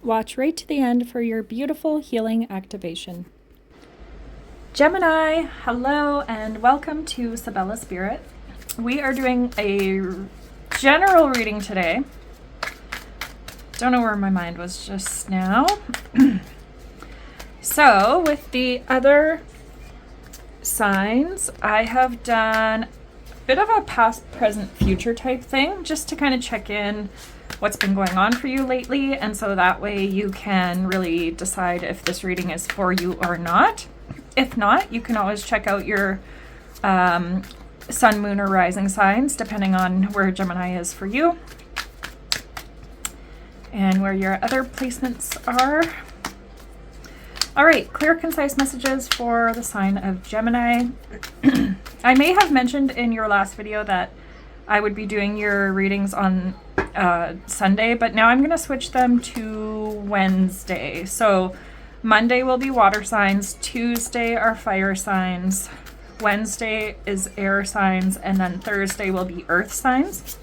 Watch right to the end for your beautiful healing activation. Gemini, hello and welcome to Sybella Spirit. We are doing a general reading today. Don't know where my mind was just now. So with the other signs, I have done a bit of a past, present, future type thing just to kind of check in what's been going on for you lately, and so that way you can really decide if this reading is for you or not. If not, you can always check out your sun, moon, or rising signs depending on where Gemini is for you and where your other placements are. All right, clear, concise messages for the sign of Gemini. I may have mentioned in your last video that I would be doing your readings on Sunday, but now I'm going to switch them to Wednesday. So Monday will be water signs, Tuesday are fire signs, Wednesday is air signs, and then Thursday will be earth signs.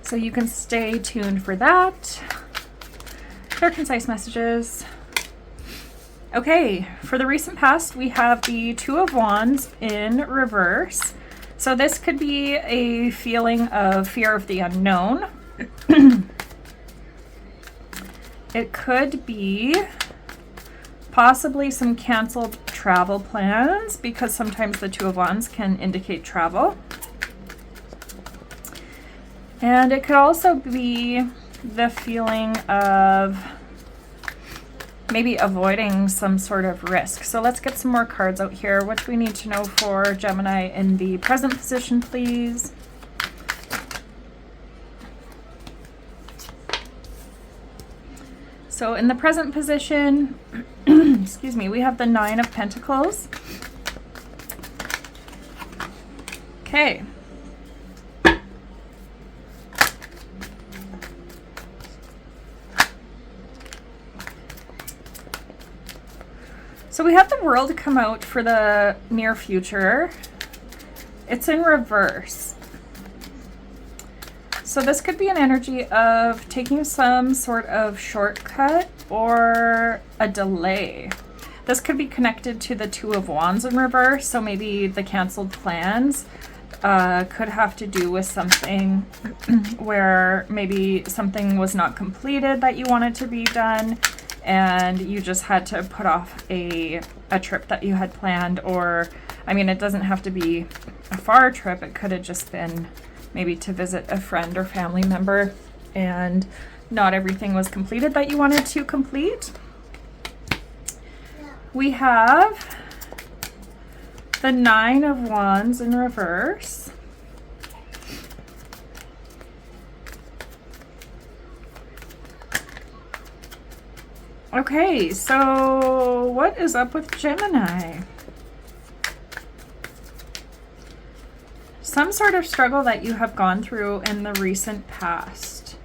So you can stay tuned for that. Clear, concise messages. Okay, for the recent past, we have the Two of Wands in reverse. So this could be a feeling of fear of the unknown. It could be possibly some canceled travel plans, because sometimes the Two of Wands can indicate travel. And it could also be the feeling of maybe avoiding some sort of risk. So let's get some more cards out here. What do we need to know for Gemini in the present position, please? So in the present position, excuse me, we have the Nine of Pentacles. Okay. So we have the World come out for the near future. It's in reverse. So this could be an energy of taking some sort of shortcut or a delay. This could be connected to the Two of Wands in reverse. So maybe the canceled plans could have to do with something where maybe something was not completed that you wanted to be done, and you just had to put off a trip that you had planned. Or, I mean, it doesn't have to be a far trip. It could have just been maybe to visit a friend or family member, and not everything was completed that you wanted to complete. We have the Nine of Wands in reverse. Okay, so what is up with Gemini? Some sort of struggle that you have gone through in the recent past.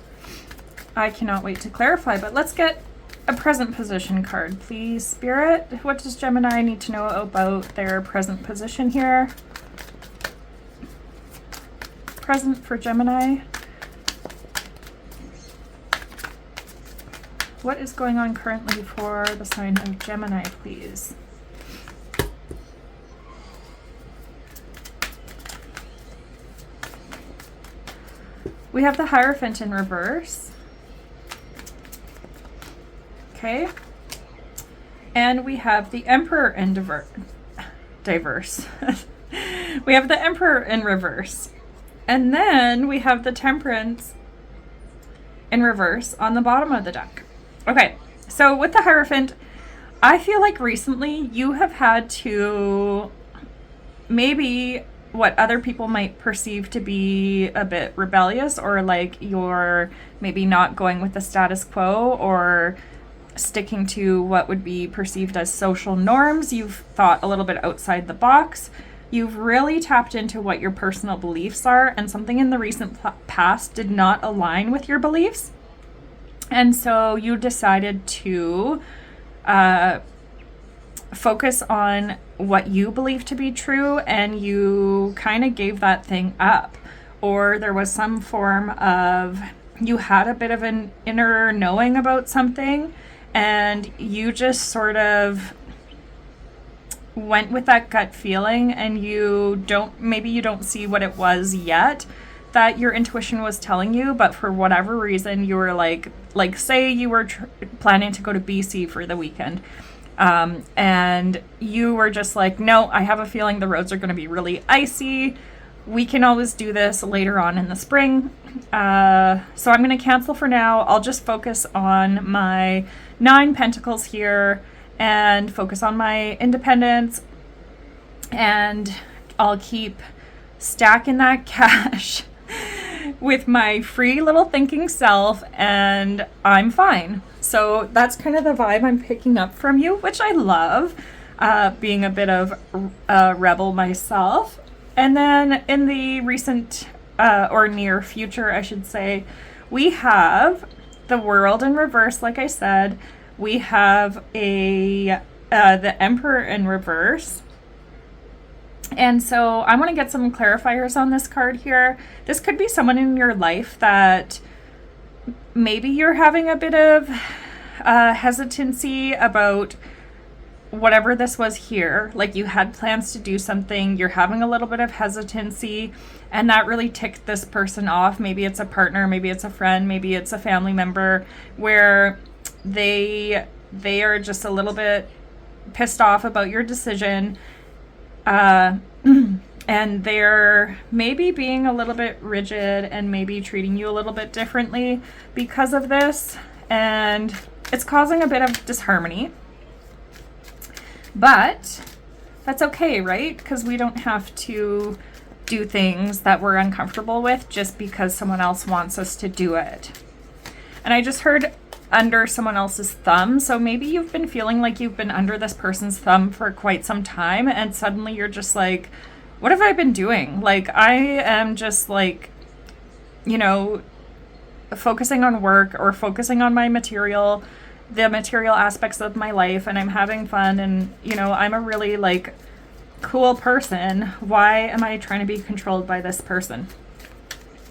I cannot wait to clarify, but let's get a present position card, please, Spirit. What does Gemini need to know about their present position here? Present for Gemini. What is going on currently for the sign of Gemini, please? We have the Hierophant in reverse. Okay. And we have the Emperor in diverse. We have the Emperor in reverse. And then we have the Temperance in reverse on the bottom of the deck. Okay, so with the Hierophant, I feel like recently you have had to maybe what other people might perceive to be a bit rebellious, or like you're maybe not going with the status quo or sticking to what would be perceived as social norms. You've thought a little bit outside the box. You've really tapped into what your personal beliefs are, and something in the recent past did not align with your beliefs. And so you decided to focus on what you believe to be true, and you kind of gave that thing up. Or there was some form of you had a bit of an inner knowing about something, and you just sort of went with that gut feeling, and maybe you don't see what it was yet that your intuition was telling you, but for whatever reason you were like say you were planning to go to BC for the weekend, and you were just like, no, I have a feeling the roads are going to be really icy. We can always do this later on in the spring. So I'm going to cancel for now. I'll just focus on my 9 pentacles here and focus on my independence. And I'll keep stacking that cash with my free little thinking self, and I'm fine. So that's kind of the vibe I'm picking up from you, which I love, being a bit of a rebel myself. And then in the recent or near future, I should say, we have the World in reverse, like I said. We have the Emperor in reverse. And so I want to get some clarifiers on this card here. This could be someone in your life that maybe you're having a bit of hesitancy about whatever this was here. Like you had plans to do something, you're having a little bit of hesitancy, and that really ticked this person off. Maybe it's a partner, maybe it's a friend, maybe it's a family member, where they are just a little bit pissed off about your decision, and they're maybe being a little bit rigid and maybe treating you a little bit differently because of this, and it's causing a bit of disharmony. But that's okay, right? Because we don't have to do things that we're uncomfortable with just because someone else wants us to do it. And I just heard under someone else's thumb. So maybe you've been feeling like you've been under this person's thumb for quite some time, and suddenly you're just like, what have I been doing? Like, I am just like, focusing on work or focusing on the material aspects of my life, and I'm having fun, and I'm a really like cool person. Why am I trying to be controlled by this person?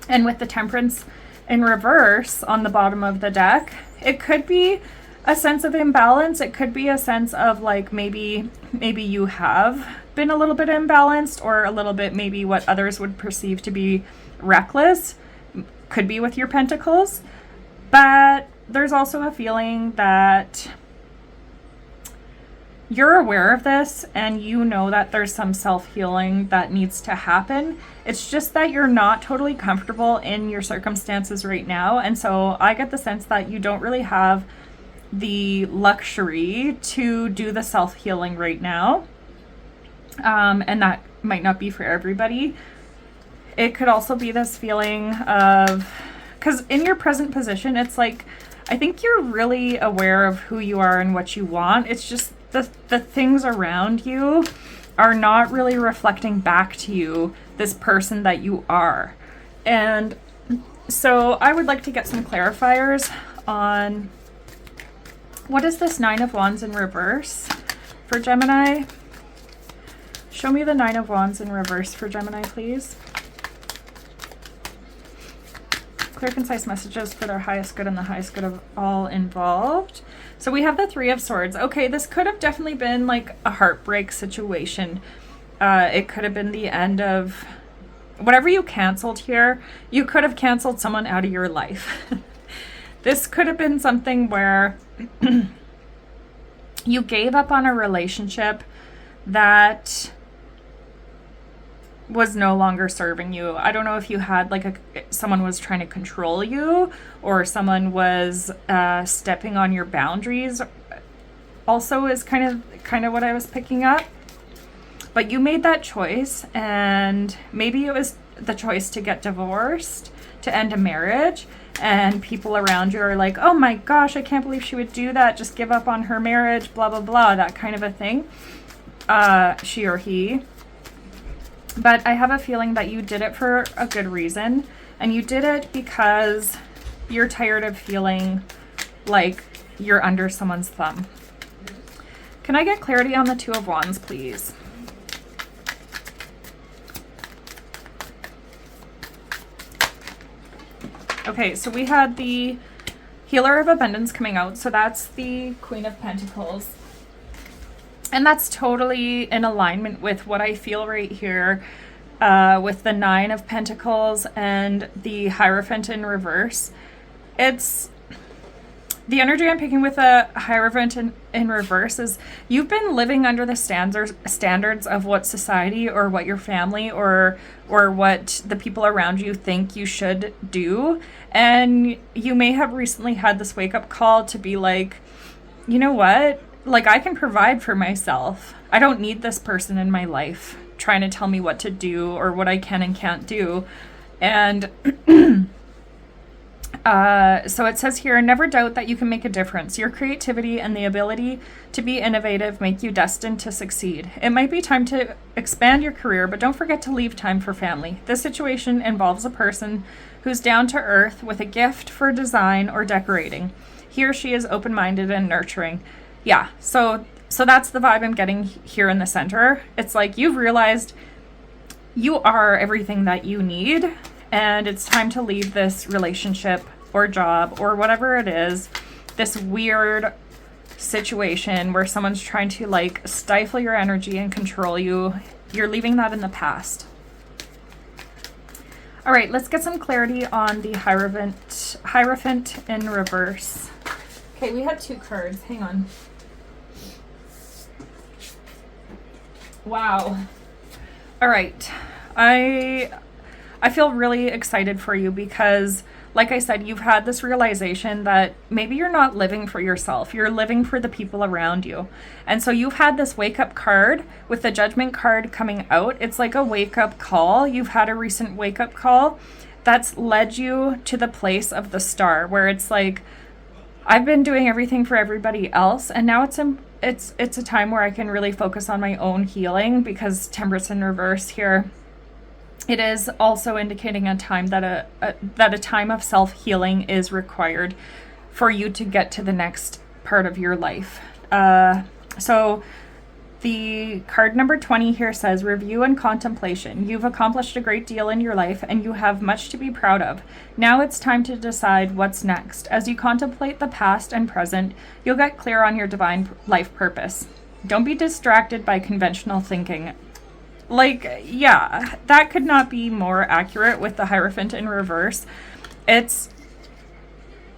And with the Temperance in reverse on the bottom of the deck, it could be a sense of imbalance. It could be a sense of like maybe you have been a little bit imbalanced, or a little bit maybe what others would perceive to be reckless. Could be with your pentacles. But there's also a feeling that you're aware of this, and you know that there's some self-healing that needs to happen. It's just that you're not totally comfortable in your circumstances right now. And so I get the sense that you don't really have the luxury to do the self-healing right now. And that might not be for everybody. It could also be this feeling of, because in your present position, it's like, I think you're really aware of who you are and what you want. It's just the things around you are not really reflecting back to you this person that you are. And so I would like to get some clarifiers on what is this 9 of Wands in reverse for Gemini. Show me the 9 of Wands in reverse for Gemini, please. Clear, concise messages for their highest good and the highest good of all involved. So we have the 3 of Swords. Okay, this could have definitely been like a heartbreak situation. It could have been the end of whatever you canceled here. You could have canceled someone out of your life. This could have been something where you gave up on a relationship that was no longer serving you. I don't know if you had like someone was trying to control you, or someone was stepping on your boundaries. Also is kind of what I was picking up. But you made that choice, and maybe it was the choice to get divorced, to end a marriage, and people around you are like, oh my gosh, I can't believe she would do that, just give up on her marriage, blah blah blah, that kind of a thing. She or he. But I have a feeling that you did it for a good reason, and you did it because you're tired of feeling like you're under someone's thumb. Can I get clarity on the 2 of Wands, please? Okay, so we had the Healer of Abundance coming out. So that's the Queen of Pentacles. And that's totally in alignment with what I feel right here with the Nine of Pentacles and the Hierophant in reverse. It's the energy I'm picking with a Hierophant in reverse is you've been living under the standards of what society or what your family or what the people around you think you should do. And you may have recently had this wake-up call to be like, you know what? Like, I can provide for myself. I don't need this person in my life trying to tell me what to do or what I can and can't do. And so it says here, never doubt that you can make a difference. Your creativity and the ability to be innovative make you destined to succeed. It might be time to expand your career, but don't forget to leave time for family. This situation involves a person who's down to earth with a gift for design or decorating. He or she is open-minded and nurturing. Yeah, so that's the vibe I'm getting here in the center. It's like you've realized you are everything that you need, and it's time to leave this relationship or job or whatever it is, this weird situation where someone's trying to like stifle your energy and control you. You're leaving that in the past. All right, let's get some clarity on the Hierophant in reverse. Okay, we had 2 cards. Hang on. Wow. All right. I feel really excited for you because, like I said, you've had this realization that maybe you're not living for yourself. You're living for the people around you. And so you've had this wake-up card with the Judgment card coming out. It's like a wake-up call. You've had a recent wake-up call that's led you to the place of the Star, where it's like, I've been doing everything for everybody else, and now it's a time where I can really focus on my own healing, because Temperance in reverse here, it is also indicating a time that a time of self-healing is required for you to get to the next part of your life. So the card number 20 here says review and contemplation. You've accomplished a great deal in your life and you have much to be proud of. Now it's time to decide what's next. As you contemplate the past and present, you'll get clear on your divine life purpose. Don't be distracted by conventional thinking. Like, yeah, that could not be more accurate with the Hierophant in reverse. It's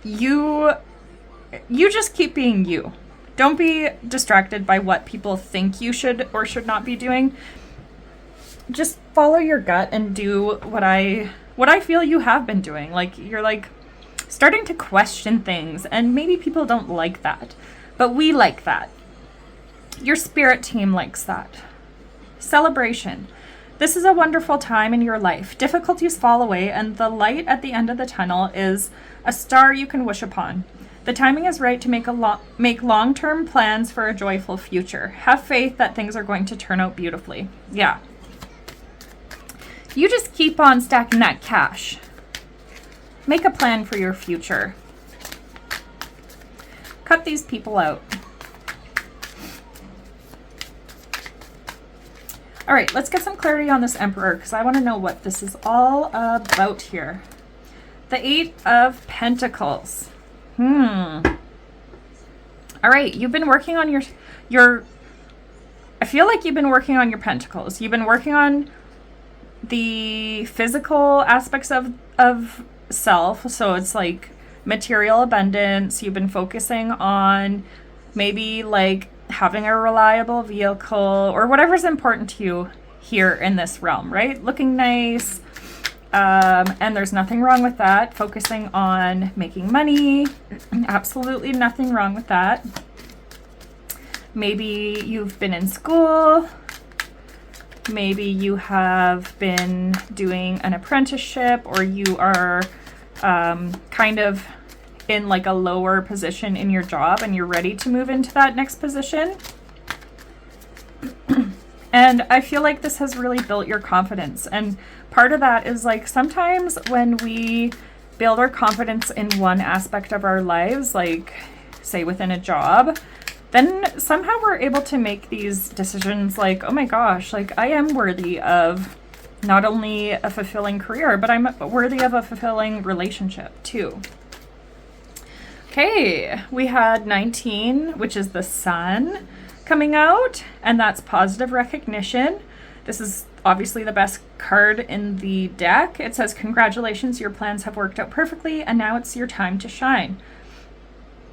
you just keep being you. Don't be distracted by what people think you should or should not be doing. Just follow your gut and do what I feel you have been doing. Like, you're like starting to question things, and maybe people don't like that, but we like that. Your spirit team likes that. Celebration. This is a wonderful time in your life. Difficulties fall away, and the light at the end of the tunnel is a star you can wish upon. The timing is right to make long-term plans for a joyful future. Have faith that things are going to turn out beautifully. Yeah. You just keep on stacking that cash. Make a plan for your future. Cut these people out. All right, let's get some clarity on this Emperor, because I want to know what this is all about here. The 8 of Pentacles. All right, you've been working on your I feel like you've been working on your Pentacles. You've been working on the physical aspects of self. So it's like material abundance. You've been focusing on maybe like having a reliable vehicle or whatever's important to you here in this realm, right? Looking nice. And there's nothing wrong with that. Focusing on making money. Absolutely nothing wrong with that. Maybe you've been in school. Maybe you have been doing an apprenticeship, or you are kind of in like a lower position in your job and you're ready to move into that next position. And I feel like this has really built your confidence. And part of that is like sometimes when we build our confidence in one aspect of our lives, like say within a job, then somehow we're able to make these decisions like, oh my gosh, like I am worthy of not only a fulfilling career, but I'm worthy of a fulfilling relationship too. Okay, we had 19, which is the Sun coming out, and that's positive recognition. This is obviously the best card in the deck. It says, congratulations, your plans have worked out perfectly, and now it's your time to shine.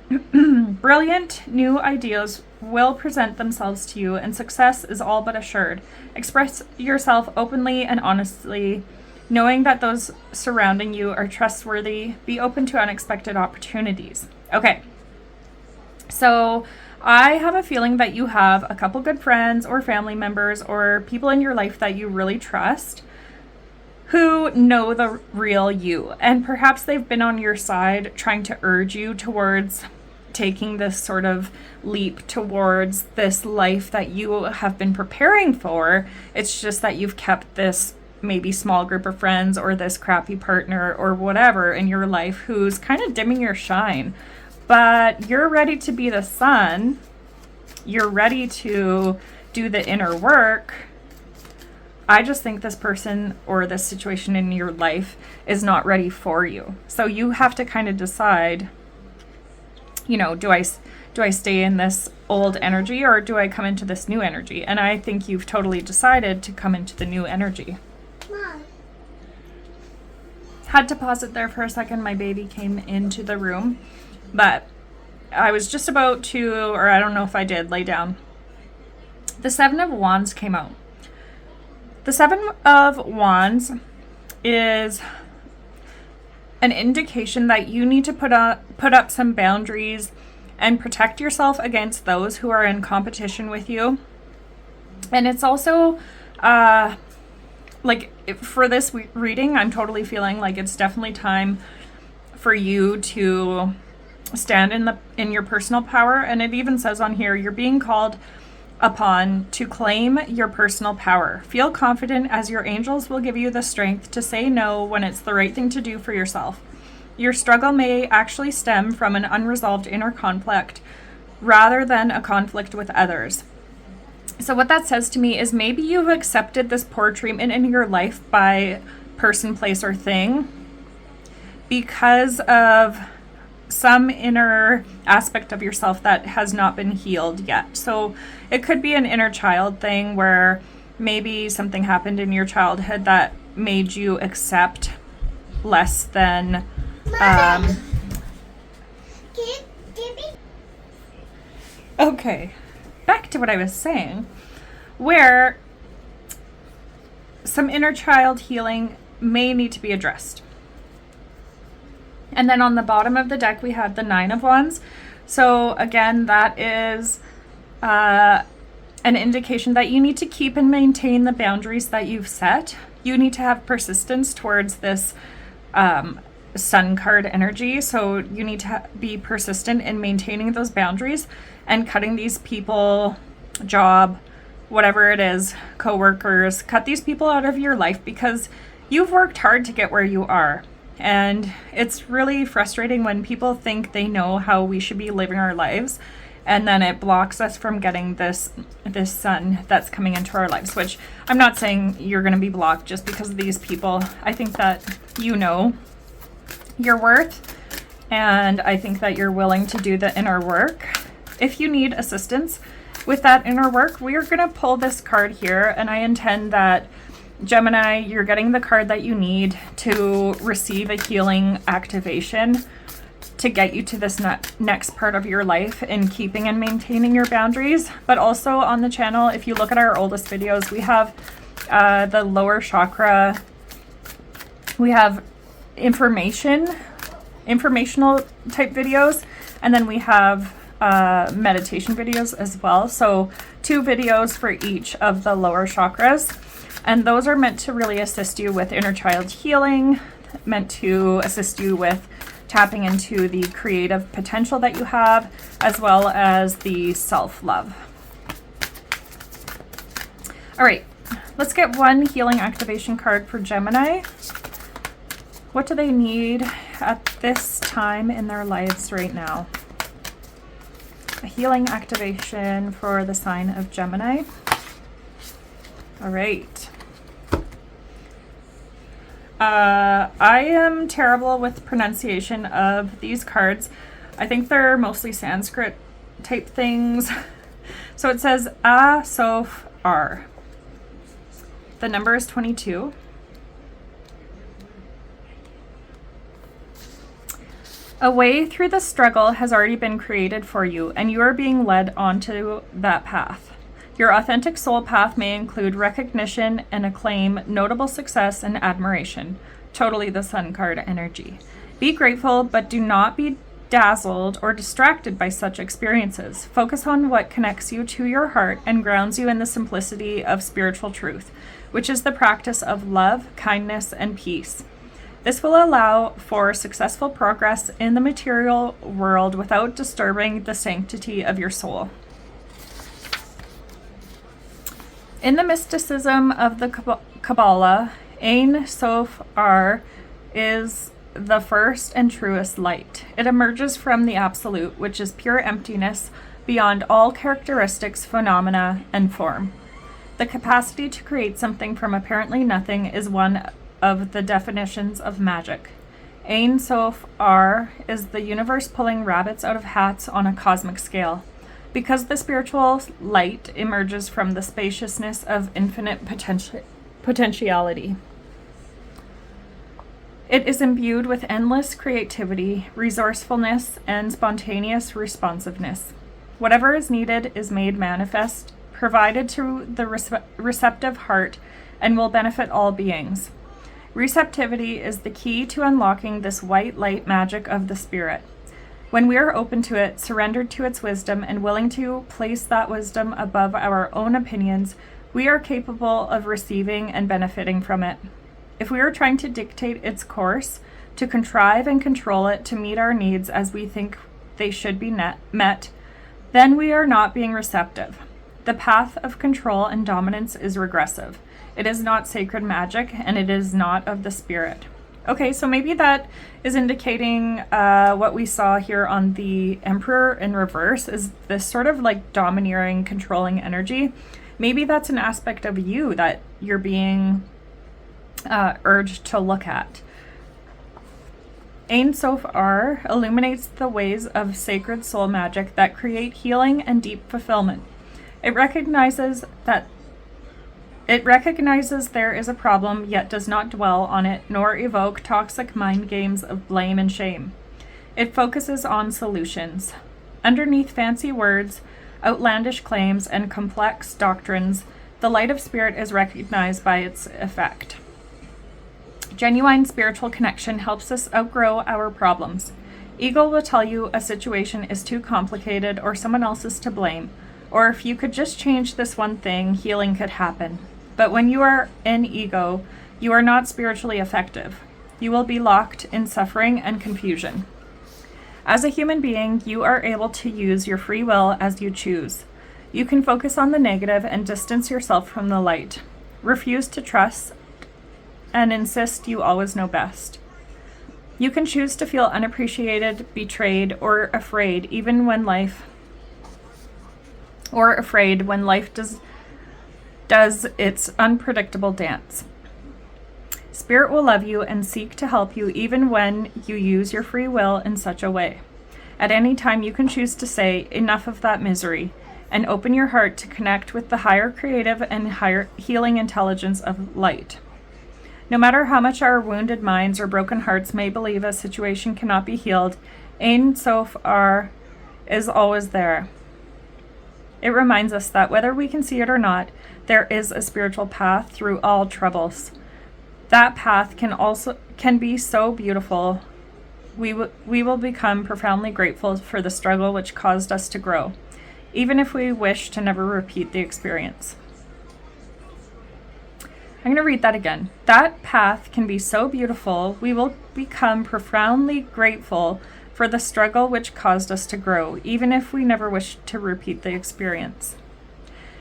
Brilliant new ideas will present themselves to you, and success is all but assured. Express yourself openly and honestly, knowing that those surrounding you are trustworthy. Be open to unexpected opportunities. Okay, so I have a feeling that you have a couple good friends or family members or people in your life that you really trust who know the real you. And perhaps they've been on your side trying to urge you towards taking this sort of leap towards this life that you have been preparing for. It's just that you've kept this maybe small group of friends or this crappy partner or whatever in your life who's kind of dimming your shine. But you're ready to be the sun. You're ready to do the inner work. I just think this person or this situation in your life is not ready for you. So you have to kind of decide, you know, do I stay in this old energy or do I come into this new energy? And I think you've totally decided to come into the new energy. Mom. Had to pause it there for a second. My baby came into the room. But I was just about to, or I don't know if I did, lay down. The Seven of Wands came out. The Seven of Wands is an indication that you need to put up some boundaries and protect yourself against those who are in competition with you. And it's also, for this reading, I'm totally feeling like it's definitely time for you to stand in your personal power. And it even says on here, you're being called upon to claim your personal power. Feel confident as your angels will give you the strength to say no when it's the right thing to do for yourself. Your struggle may actually stem from an unresolved inner conflict rather than a conflict with others. So what that says to me is maybe you've accepted this poor treatment in your life by person, place, or thing because of some inner aspect of yourself that has not been healed yet. So it could be an inner child thing where maybe something happened in your childhood that made you accept less than okay, back to what I was saying, where some inner child healing may need to be addressed. And then on the bottom of the deck, we have the Nine of Wands. So again, that is an indication that you need to keep and maintain the boundaries that you've set. You need to have persistence towards this Sun card energy. So you need to be persistent in maintaining those boundaries and cutting these people, job, whatever it is, coworkers, cut these people out of your life because you've worked hard to get where you are. And it's really frustrating when people think they know how we should be living our lives, and then it blocks us from getting this sun that's coming into our lives, which I'm not saying you're going to be blocked just because of these people. I think that you know your worth, and I think that you're willing to do the inner work. If you need assistance with that inner work, we are going to pull this card here, and I intend that Gemini, you're getting the card that you need to receive a healing activation to get you to this next part of your life in keeping and maintaining your boundaries. But also on the channel, if you look at our oldest videos, we have the lower chakra, we have informational type videos, and then we have meditation videos as well. So 2 videos for each of the lower chakras. And those are meant to really assist you with inner child healing, meant to assist you with tapping into the creative potential that you have, as well as the self-love. All right, let's get one healing activation card for Gemini. What do they need at this time in their lives right now? A healing activation for the sign of Gemini. All right. I am terrible with pronunciation of these cards. I think they're mostly Sanskrit type things. So it says A Soph R. The number is 22. A way through the struggle has already been created for you, and you are being led onto that path. Your authentic soul path may include recognition and acclaim, notable success, and admiration. Totally the Sun card energy. Be grateful, but do not be dazzled or distracted by such experiences. Focus on what connects you to your heart and grounds you in the simplicity of spiritual truth, which is the practice of love, kindness, and peace. This will allow for successful progress in the material world without disturbing the sanctity of your soul. In the mysticism of the Kabbalah, Ein Sof R is the first and truest light. It emerges from the absolute, which is pure emptiness beyond all characteristics, phenomena, and form. The capacity to create something from apparently nothing is one of the definitions of magic. Ein Sof R is the universe pulling rabbits out of hats on a cosmic scale. Because the spiritual light emerges from the spaciousness of infinite potentiality. It is imbued with endless creativity, resourcefulness, and spontaneous responsiveness. Whatever is needed is made manifest, provided to the receptive heart, and will benefit all beings. Receptivity is the key to unlocking this white light magic of the spirit. When we are open to it, surrendered to its wisdom, and willing to place that wisdom above our own opinions, we are capable of receiving and benefiting from it. If we are trying to dictate its course, to contrive and control it to meet our needs as we think they should be met, then we are not being receptive. The path of control and dominance is regressive. It is not sacred magic, and it is not of the spirit. Okay, so maybe that is indicating what we saw here on the Emperor in reverse is this sort of like domineering, controlling energy. Maybe that's an aspect of you that you're being urged to look at. Ein Sof R illuminates the ways of sacred soul magic that create healing and deep fulfillment. It recognizes there is a problem, yet does not dwell on it, nor evoke toxic mind games of blame and shame. It focuses on solutions. Underneath fancy words, outlandish claims, and complex doctrines, the light of spirit is recognized by its effect. Genuine spiritual connection helps us outgrow our problems. Ego will tell you a situation is too complicated or someone else is to blame, or if you could just change this one thing, healing could happen. But when you are in ego, you are not spiritually effective. You will be locked in suffering and confusion. As a human being, you are able to use your free will as you choose. You can focus on the negative and distance yourself from the light. Refuse to trust and insist you always know best. You can choose to feel unappreciated, betrayed, or afraid when life does its unpredictable dance. Spirit will love you and seek to help you even when you use your free will in such a way. At any time, you can choose to say, enough of that misery, and open your heart to connect with the higher creative and higher healing intelligence of light. No matter how much our wounded minds or broken hearts may believe a situation cannot be healed, Ein Sof R is always there. It reminds us that whether we can see it or not, there is a spiritual path through all troubles. That path can be so beautiful. We will become profoundly grateful for the struggle which caused us to grow, even if we wish to never repeat the experience. I'm going to read that again. That path can be so beautiful. We will become profoundly grateful for the struggle which caused us to grow, even if we never wish to repeat the experience.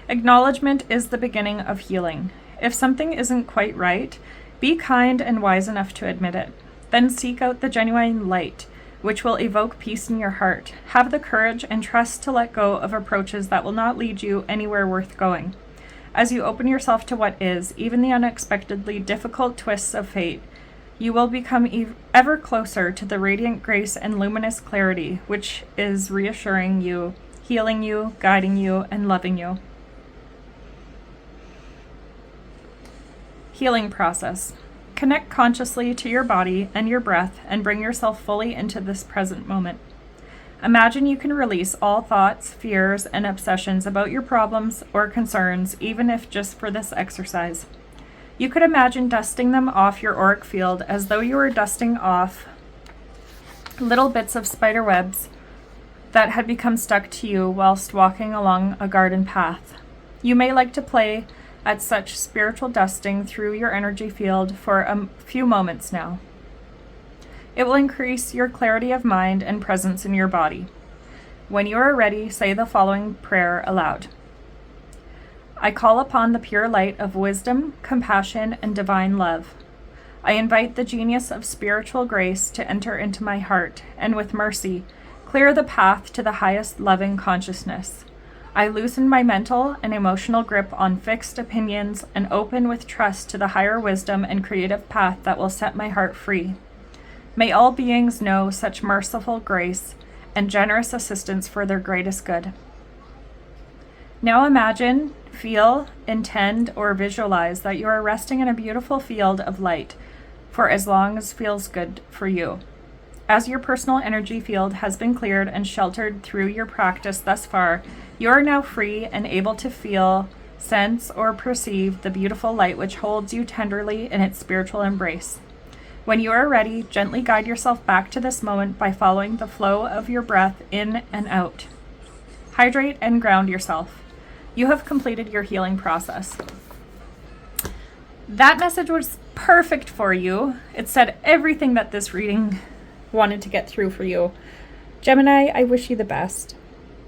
Acknowledgement is the beginning of healing. If something isn't quite right, be kind and wise enough to admit it. Then seek out the genuine light, which will evoke peace in your heart. Have the courage and trust to let go of approaches that will not lead you anywhere worth going. As you open yourself to what is, even the unexpectedly difficult twists of fate You will become ever closer to the radiant grace and luminous clarity, which is reassuring you, healing you, guiding you, and loving you. Healing process. Connect consciously to your body and your breath and bring yourself fully into this present moment. Imagine you can release all thoughts, fears, and obsessions about your problems or concerns, even if just for this exercise. You could imagine dusting them off your auric field as though you were dusting off little bits of spider webs that had become stuck to you whilst walking along a garden path. You may like to play at such spiritual dusting through your energy field for a few moments now. It will increase your clarity of mind and presence in your body. When you are ready, say the following prayer aloud. I call upon the pure light of wisdom, compassion, and divine love. I invite the genius of spiritual grace to enter into my heart, and with mercy, clear the path to the highest loving consciousness. I loosen my mental and emotional grip on fixed opinions and open with trust to the higher wisdom and creative path that will set my heart free. May all beings know such merciful grace and generous assistance for their greatest good. Now imagine, feel, intend, or visualize that you are resting in a beautiful field of light for as long as feels good for you. As your personal energy field has been cleared and sheltered through your practice thus far, you are now free and able to feel, sense, or perceive the beautiful light which holds you tenderly in its spiritual embrace. When you are ready, gently guide yourself back to this moment by following the flow of your breath in and out. Hydrate and ground yourself. You have completed your healing process. That message was perfect for you. It said everything that this reading wanted to get through for you. Gemini, I wish you the best.